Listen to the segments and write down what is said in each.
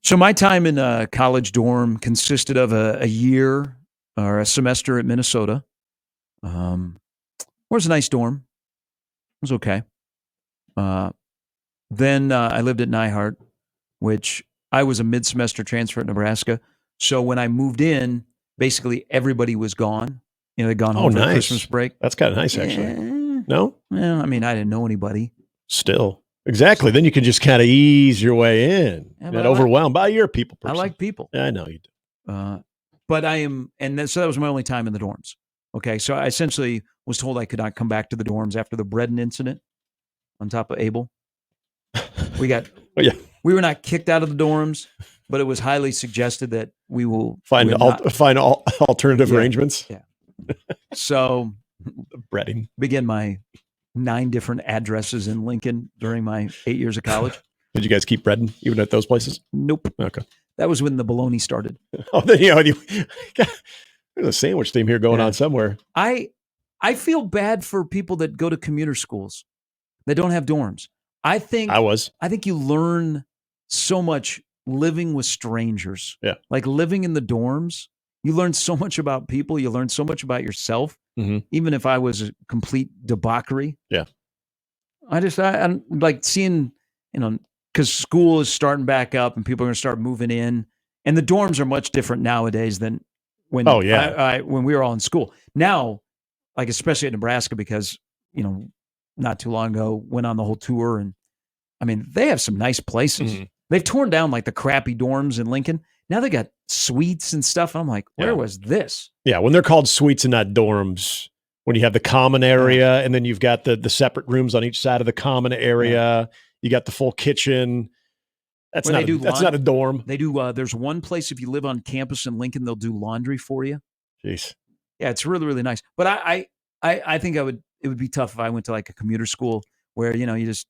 So my time in a college dorm consisted of a year or a semester at Minnesota. Um, it was a nice dorm. It was okay. Uh, then I lived at Nyhart, which I was a mid-semester transfer at Nebraska. So when I moved in, basically everybody was gone. They'd gone Oh, home for nice. Christmas break. That's kind of nice, actually. No? Well, I mean, I didn't know anybody. Still. Exactly. Then you can just kind of ease your way in. Yeah, Not overwhelmed. But you're a people I person. like people. Yeah, I know you do. But I am, so that was my only time in the dorms. Okay, so I essentially was told I could not come back to the dorms after the Breden incident on top of Abel. We got, we were not kicked out of the dorms, but it was highly suggested that we will find alternative arrangements. Yeah. So, breading. Begin my 9 different addresses in Lincoln during my 8 years of college. Did you guys keep breading even at those places? Nope. Okay. That was when the bologna started. Oh, then there's a sandwich theme here going on somewhere. I feel bad for people that go to commuter schools that don't have dorms. I think you learn so much living with strangers. Yeah. Like living in the dorms, you learn so much about people. You learn so much about yourself. Mm-hmm. Even if I was a complete debauchery. Yeah. I'm like seeing, because school is starting back up and people are going to start moving in. And the dorms are much different nowadays than when when we were all in school. Now, like especially at Nebraska, because, not too long ago, went on the whole tour. And I mean, they have some nice places. Mm-hmm. They've torn down like the crappy dorms in Lincoln. Now they got suites and stuff. I'm like, where was this? Yeah, when they're called suites and not dorms, when you have the common area and then you've got the separate rooms on each side of the common area, you got the full kitchen. That's not a dorm. They do. There's one place if you live on campus in Lincoln, they'll do laundry for you. Jeez. Yeah, it's really, really nice. But I think it would be tough if I went to like a commuter school where, you just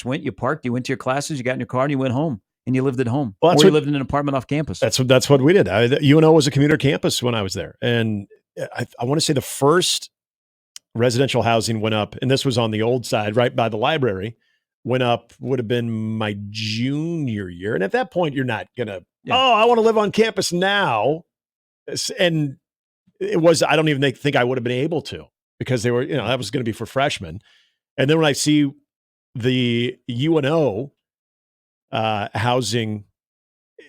went, you parked, you went to your classes, you got in your car and you went home and you lived at home. Or you lived in an apartment off campus. That's what we did. UNO was a commuter campus when I was there. And I want to say the first residential housing went up, and this was on the old side, right by the library, would have been my junior year. And at that point, you're not going to, I want to live on campus now. And it was, I don't even think I would have been able to, because they were, that was going to be for freshmen. And then when I see the UNO housing,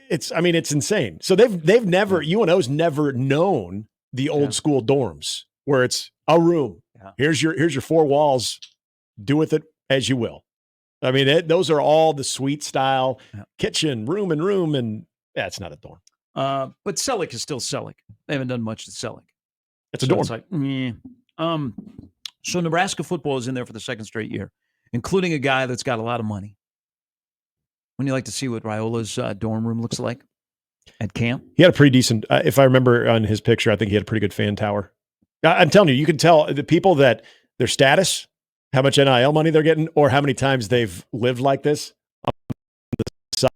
it's insane. So they've never, UNO's never known the old school dorms where it's a room. Yeah. Here's your 4 walls. Do with it as you will. I mean, those are all the suite style kitchen, room, and it's not a dorm. But Selleck is still Selleck. They haven't done much to Selleck. It's a dorm. It's like, so Nebraska football is in there for the second straight year, including a guy that's got a lot of money. Wouldn't you like to see what Raiola's dorm room looks like at camp? He had a pretty decent, if I remember on his picture, I think he had a pretty good fan tower. I'm telling you can tell the people that their status, how much NIL money they're getting, or how many times they've lived like this on the size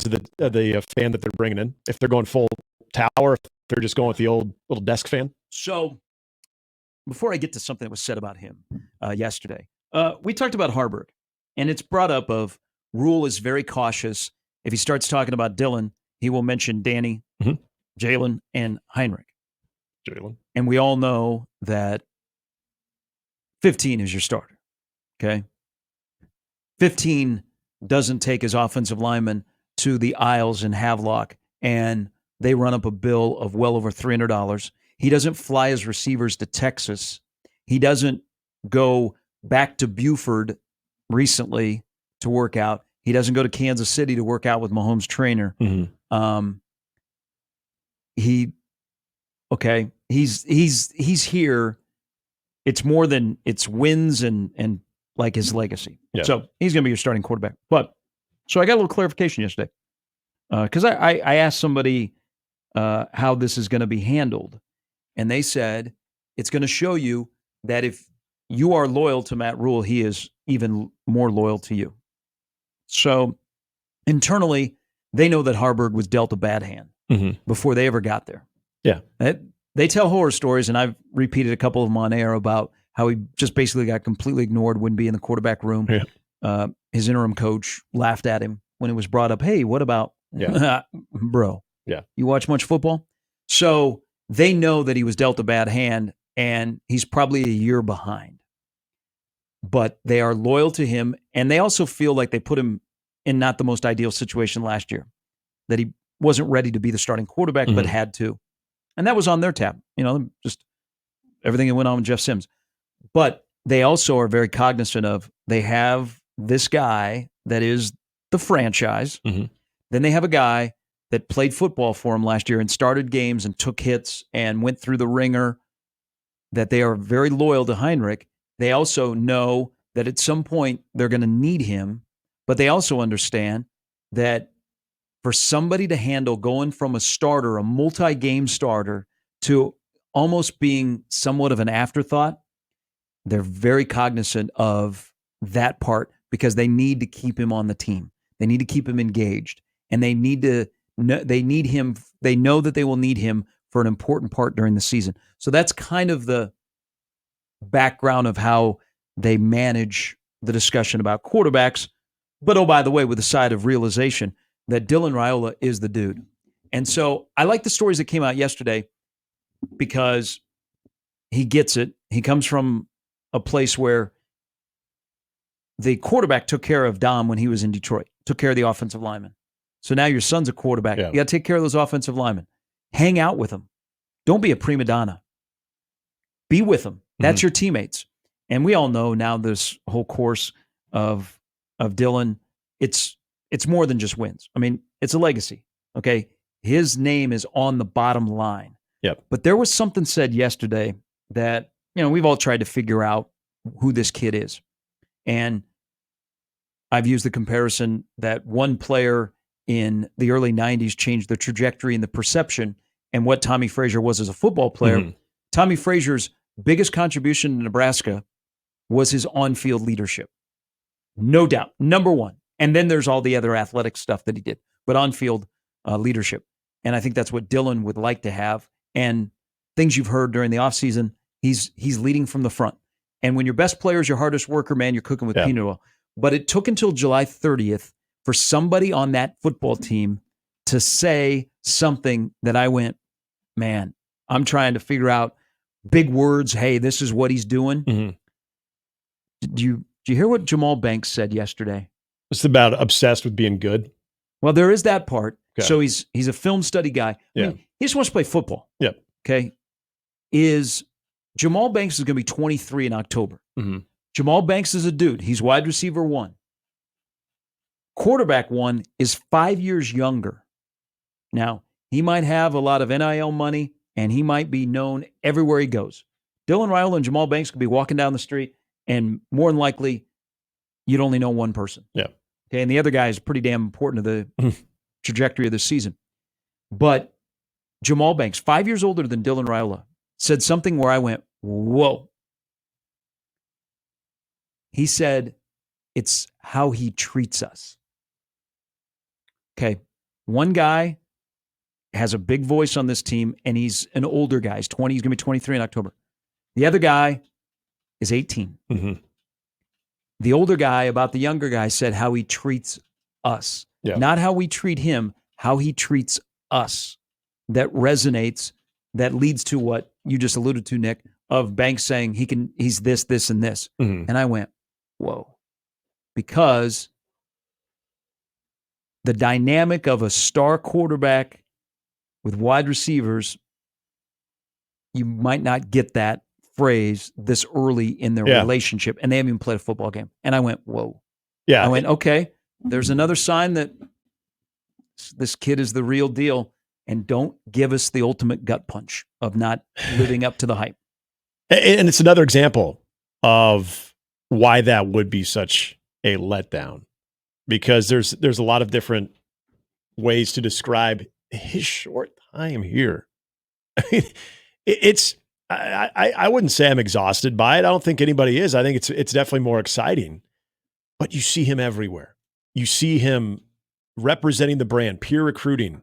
of the fan that they're bringing in. If they're going full tower, if they're just going with the old little desk fan. So before I get to something that was said about him yesterday, we talked about Harburg, and it's brought up of Rule is very cautious. If he starts talking about Dylan, he will mention Danny, Jalen, and Hinrich. And we all know that 15 is your starter, okay? 15 doesn't take his offensive lineman to the aisles in Havelock, and they run up a bill of well over $300. He doesn't fly his receivers to Texas. He doesn't go back to Buford recently to work out. He doesn't go to Kansas City to work out with Mahomes' trainer. He's here. It's more than it's wins and like his legacy. Yeah. So he's going to be your starting quarterback. But so I got a little clarification yesterday because I asked somebody how this is going to be handled, and they said it's going to show you that if you are loyal to Matt Rule, he is even more loyal to you. So internally, they know that Harburg was dealt a bad hand before they ever got there. Yeah. They tell horror stories, and I've repeated a couple of them on air about how he just basically got completely ignored, wouldn't be in the quarterback room. Yeah. His interim coach laughed at him when it was brought up, hey, what about Yeah. Bro. Yeah. You watch much football? So they know that he was dealt a bad hand, and he's probably a year behind. But they are loyal to him, and they also feel like they put him in not the most ideal situation last year, that he wasn't ready to be the starting quarterback, but had to. And that was on their tab, just everything that went on with Jeff Sims. But they also are very cognizant of, they have this guy that is the franchise. Then they have a guy that played football for him last year and started games and took hits and went through the ringer, that they are very loyal to Hinrich. They also know that at some point they're going to need him, but they also understand that for somebody to handle going from a starter, a multi-game starter, to almost being somewhat of an afterthought, they're very cognizant of that part because they need to keep him on the team. They need to keep him engaged, and they need him. They know that they will need him for an important part during the season. So that's kind of the background of how they manage the discussion about quarterbacks. But oh, by the way, with the side of realization that Dylan Raiola is the dude. And so I like the stories that came out yesterday because he gets it. He comes from a place where the quarterback took care of Dom when he was in Detroit, took care of the offensive lineman. So now your son's a quarterback. Yeah. You got to take care of those offensive linemen. Hang out with them. Don't be a prima donna. Be with them. That's your teammates. And we all know now this whole course of Dylan, it's more than just wins. I mean, it's a legacy. Okay. His name is on the bottom line. Yep. But there was something said yesterday that, we've all tried to figure out who this kid is. And I've used the comparison that one player in the early 90s changed the trajectory and the perception and what Tommy Frazier was as a football player. Tommy Frazier's biggest contribution to Nebraska was his on-field leadership. No doubt. Number one. And then there's all the other athletic stuff that he did, but on-field leadership. And I think that's what Dylan would like to have. And things you've heard during the offseason, he's leading from the front. And when your best player is your hardest worker, man, you're cooking with peanut oil. But it took until July 30th for somebody on that football team to say something that I went, man, I'm trying to figure out big words. Hey, this is what he's doing. Did you hear what Jamal Banks said yesterday? It's about obsessed with being good. Well, there is that part. Okay. So he's a film study guy. I mean, he just wants to play football. Yep. Okay. Jamal Banks is going to be 23 in October. Jamal Banks is a dude. He's wide receiver 1. Quarterback 1 is 5 years younger. Now, he might have a lot of NIL money, and he might be known everywhere he goes. Dylan Raiola and Jamal Banks could be walking down the street, and more than likely, you'd only know one person. Yeah. Okay, and the other guy is pretty damn important to the trajectory of the season. But Jamal Banks, 5 years older than Dylan Raiola, said something where I went, whoa. He said, it's how he treats us. Okay, one guy has a big voice on this team, and he's an older guy. He's 20. He's going to be 23 in October. The other guy is 18. The older guy about the younger guy said how he treats us. Not how we treat him, how he treats us. That resonates, that leads to what you just alluded to, Nick, of Banks saying he's this, this, and this. And I went, whoa. Because the dynamic of a star quarterback with wide receivers, you might not get that phrase this early in their relationship, and they haven't even played a football game. And I went, whoa. Yeah. I went, okay, there's another sign that this kid is the real deal, and don't give us the ultimate gut punch of not living up to the hype. And it's another example of why that would be such a letdown, because there's a lot of different ways to describe his short time here. I mean, I wouldn't say I'm exhausted by it. I don't think anybody is. I think it's definitely more exciting. But you see him everywhere. You see him representing the brand, peer recruiting.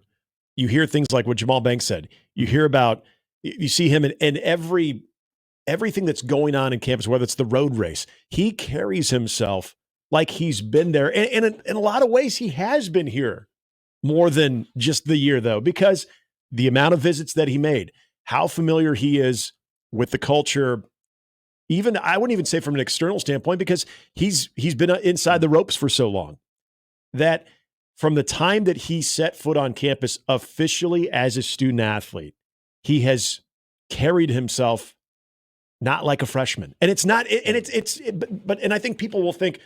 You hear things like what Jamal Banks said. You see him in everything that's going on in campus, whether it's the road race. He carries himself like he's been there. And in a lot of ways, he has been here more than just the year, though, because the amount of visits that he made, how familiar he is with the culture, even I wouldn't even say from an external standpoint, because he's been inside the ropes for so long that from the time that he set foot on campus officially as a student athlete, he has carried himself not like a freshman. And it's not, and I think people will think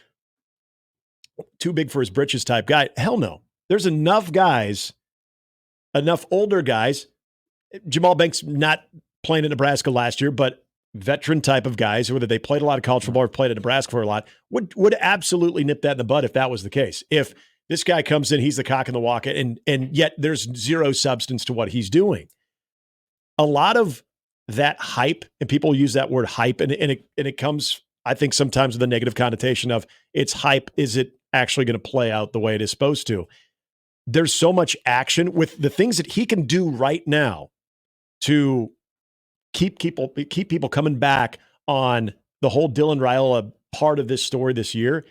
too big for his britches type guy. Hell no. There's enough guys, enough older guys. Jamal Banks not playing in Nebraska last year, but veteran type of guys, whether they played a lot of college football or played at Nebraska for a lot, would absolutely nip that in the bud if that was the case. If this guy comes in, he's the cock in the walk, and yet there's zero substance to what he's doing. A lot of that hype, and people use that word hype, and it comes, I think, sometimes with a negative connotation of it's hype. Is it actually going to play out the way it is supposed to? There's so much action with the things that he can do right now to keep people coming back on the whole Dylan Raiola part of this story this year.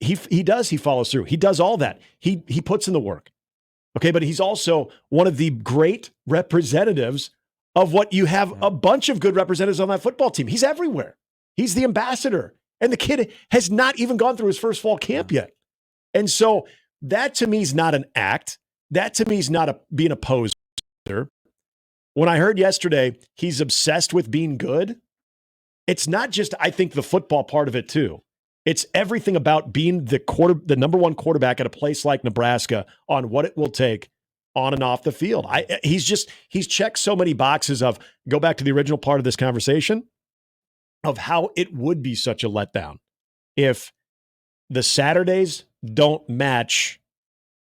He follows through. He does all that. He puts in the work. Okay, but he's also one of the great representatives of what you have a bunch of good representatives on that football team. He's everywhere. He's the ambassador. And the kid has not even gone through his first fall camp yet. And so that to me is not an act. That to me is not being a poser. When I heard yesterday he's obsessed with being good, it's not just, I think, the football part of it too. It's everything about being the number one quarterback at a place like Nebraska on what it will take on and off the field. He's checked so many boxes of, go back to the original part of this conversation, of how it would be such a letdown if the Saturdays don't match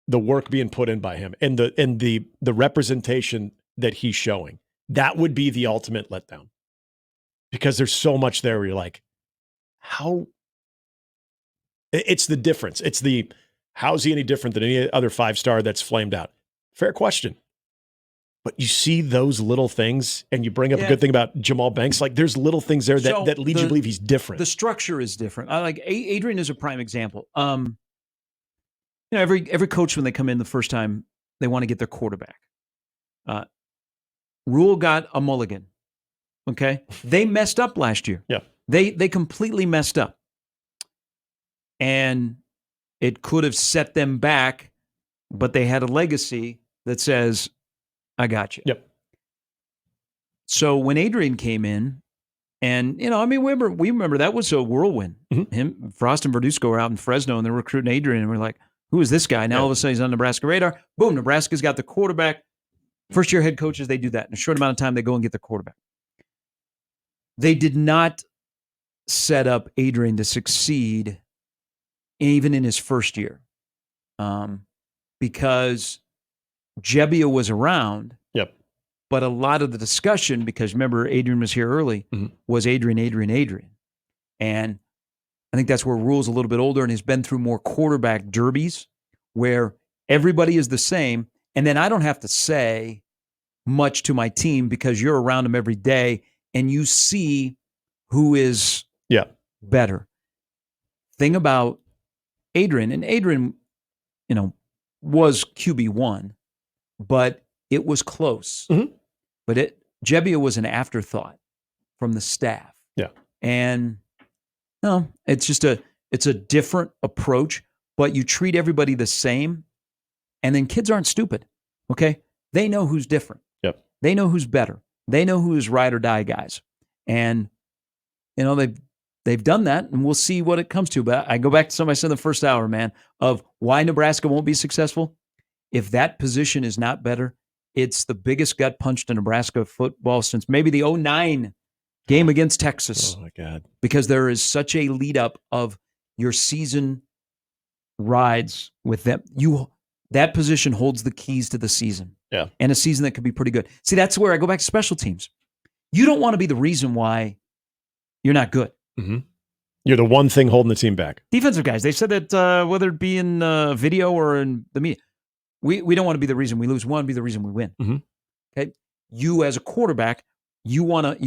the work being put in by him and the representation that he's showing. That would be the ultimate letdown, because there's so much there where you're like, how? It's the difference. It's the, how's he any different than any other 5-star that's flamed out? Fair question. But you see those little things, and you bring up a good thing about Jamal Banks. Like, there's little things there that lead you to believe he's different. The structure is different. I like Adrian is a prime example. Every coach, when they come in the first time, they want to get their quarterback. Rule got a mulligan. Okay, they messed up last year. Yeah, they completely messed up, and it could have set them back, but they had a legacy that says, I got you. Yep. So when Adrian came in, and we remember that was a whirlwind. Mm-hmm. Him, Frost, and Verduzco were out in Fresno, and they're recruiting Adrian, and we're like, who is this guy? Now all of a sudden he's on Nebraska radar. Boom, Nebraska's got the quarterback. First year head coaches, they do that in a short amount of time. They go and get the quarterback. They did not set up Adrian to succeed even in his first year, because Jebbia was around. Yep. But a lot of the discussion, because remember, Adrian was here early, was Adrian. And I think that's where Rule's a little bit older and has been through more quarterback derbies where everybody is the same. And then I don't have to say much to my team because you're around them every day and you see who is better. Thing about Adrian, and Adrian, was QB1, but it was close. Mm-hmm. But Jebbia was an afterthought from the staff. Yeah. And it's a different approach, but you treat everybody the same. And then kids aren't stupid. Okay. They know who's different. Yep. They know who's better. They know who's ride or die guys. And, they've done that, and we'll see what it comes to. But I go back to something I said in the first hour, man, of why Nebraska won't be successful. If that position is not better, it's the biggest gut punch to Nebraska football since maybe the 2009 game against Texas. Oh, my God. Because there is such a lead up of your season rides with them. That position holds the keys to the season. Yeah. And a season that could be pretty good. See, that's where I go back to special teams. You don't want to be the reason why you're not good. Mm-hmm. You're the one thing holding the team back. Defensive guys, they said that whether it be in video or in the media, we don't want to be the reason we lose. We want to be the reason we win. Mm-hmm. Okay, you as a quarterback, you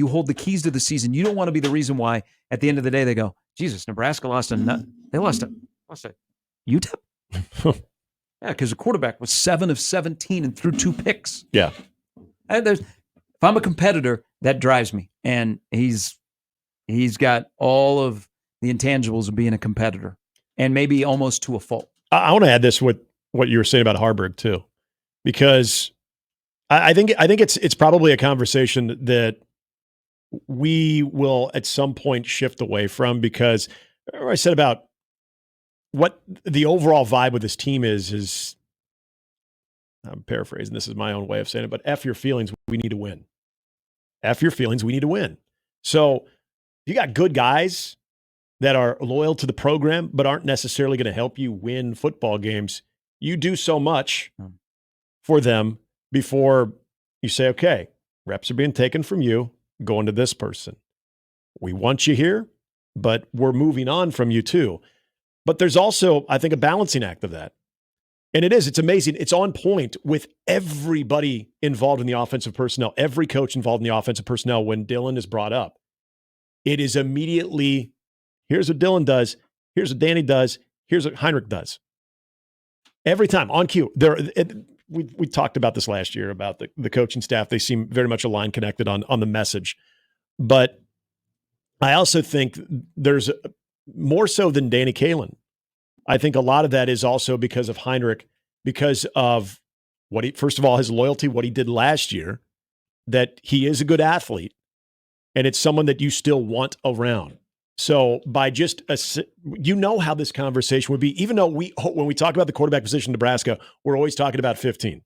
hold the keys to the season. You don't want to be the reason why at the end of the day they go, Jesus, Nebraska lost a UTEP. Yeah, because the quarterback was 7 of 17 and threw 2 picks. Yeah. And if I'm a competitor, that drives me. And he's got all of the intangibles of being a competitor, and maybe almost to a fault. I want to add this with what you were saying about Harburg too, because I think it's probably a conversation that we will at some point shift away from, because I said about what the overall vibe with this team is I'm paraphrasing, this is my own way of saying it, but F your feelings, we need to win. F your feelings, we need to win. So you got good guys that are loyal to the program but aren't necessarily going to help you win football games. You do so much for them before you say, okay, reps are being taken from you, going to this person. We want you here, but we're moving on from you too. But there's also, I think, a balancing act of that. And it's amazing. It's on point with everybody involved in the offensive personnel, every coach involved in the offensive personnel. When Dylan is brought up, it is immediately, here's what Dylan does, here's what Danny does, here's what Hinrich does. Every time, on cue. We talked about this last year, about the coaching staff. They seem very much aligned, connected on the message. But I also think there's more so than Danny Kaelin. I think a lot of that is also because of Hinrich, because of first of all, his loyalty, what he did last year, that he is a good athlete, and it's someone that you still want around. So by just, how this conversation would be, even though when we talk about the quarterback position in Nebraska, we're always talking about 15.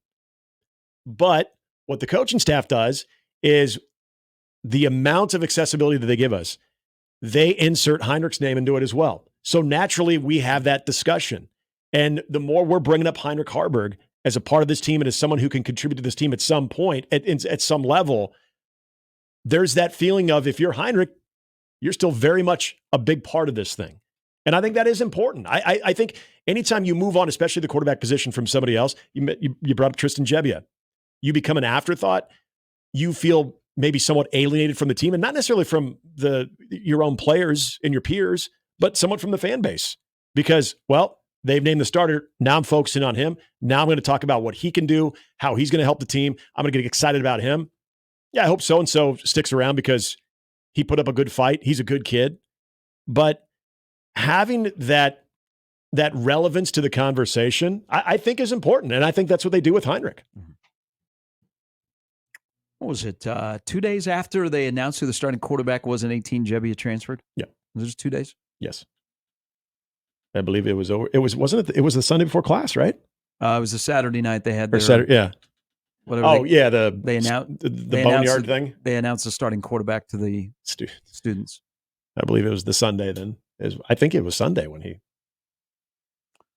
But what the coaching staff does is the amount of accessibility that they give us, they insert Hinrich's name into it as well. So naturally, we have that discussion. And the more we're bringing up Hinrich Harburg as a part of this team and as someone who can contribute to this team at some point, at some level, there's that feeling of, if you're Hinrich, you're still very much a big part of this thing. And I think that is important. I think anytime you move on, especially the quarterback position, from somebody else, you brought up Tristan Gebbia, you become an afterthought. You feel maybe somewhat alienated from the team, and not necessarily from your own players and your peers, but somewhat from the fan base, because, well, they've named the starter. Now I'm focusing on him. Now I'm going to talk about what he can do, how he's going to help the team. I'm going to get excited about him. Yeah, I hope so-and-so sticks around because he put up a good fight. He's a good kid. But having that relevance to the conversation, I think is important. And I think that's what they do with Hinrich. What was it? 2 days after they announced who the starting quarterback was in 18, Gebbia transferred? Yeah. Was it just 2 days? Yes. I believe it was over. It was the Sunday before class, right? It was a Saturday night. They had their, Saturday, yeah. Whatever. They announced the boneyard thing. They announced the starting quarterback to the students. I believe it was the Sunday then. I think it was Sunday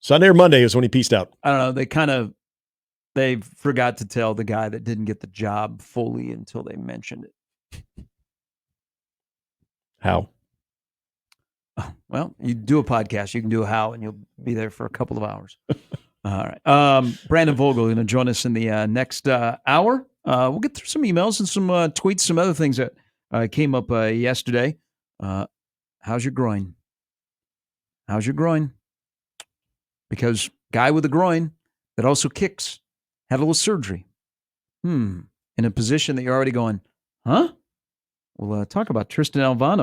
Sunday or Monday is when he pieced out. I don't know. They forgot to tell the guy that didn't get the job fully until they mentioned it. How? Well, you do a podcast, you can do a how, and you'll be there for a couple of hours. All right. Brandon Vogel going to join us in the next hour. We'll get through some emails and some tweets, some other things that came up yesterday. How's your groin? How's your groin? Because guy with a groin that also kicks had a little surgery. In a position that you're already going, huh? We'll talk about Tristan Alvano